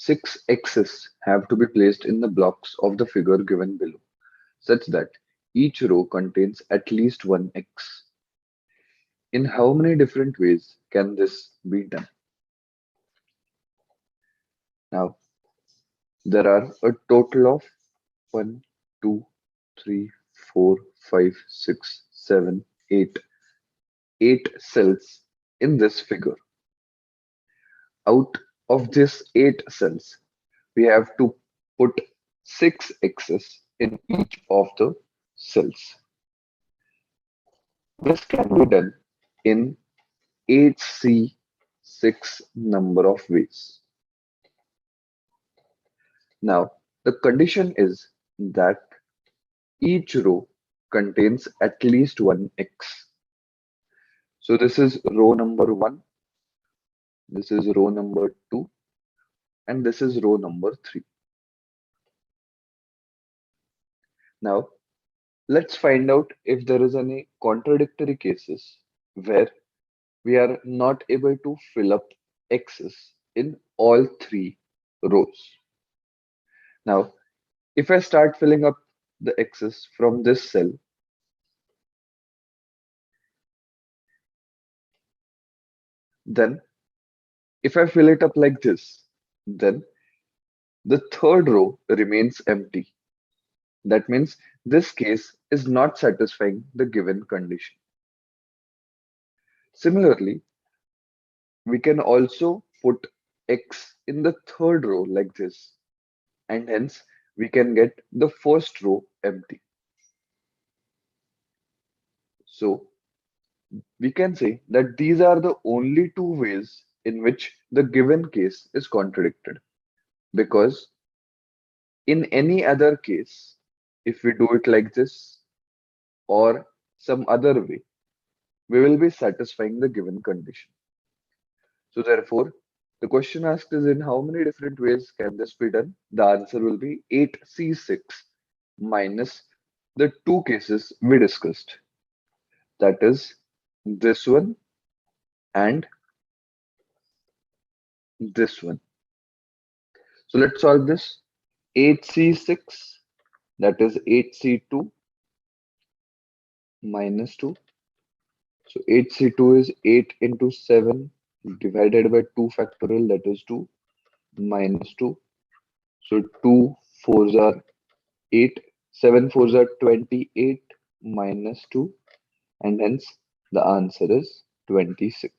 six x's have to be placed in the blocks of the figure given below, such that each row contains at least one x. In how many different ways can this be done? Now, there are a total of 1, 2, 3, 4, 5, 6, 7, 8, 8 cells in this figure. Out of these 8 cells, we have to put 6 x's in each of the cells. This can be done in HC6 number of ways. Now, the condition is that each row contains at least one x. So this is row number 1, this is row number 2, and this is row number 3. Now, let's find out if there is any contradictory cases where we are not able to fill up x's in all 3 rows. Now, if I start filling up the x's from this cell, then if I fill it up like this, then the third row remains empty. That means this case is not satisfying the given condition. Similarly, we can also put x in the third row like this, and hence we can get the first row empty. So we can say that these are the only two ways in which the given case is contradicted, because in any other case, if we do it like this or some other way, we will be satisfying the given condition. So therefore, the question asked is, in how many different ways can this be done? The answer will be 8C6 minus the two cases we discussed. That is this one and this one. So let's solve this. 8C6, that is 8C2 minus 2. So 8C2 is 8 into 7 divided by 2 factorial, that is 2 minus 2. So 2 fours are 8, 7 fours are 28 minus 2, and hence the answer is 26.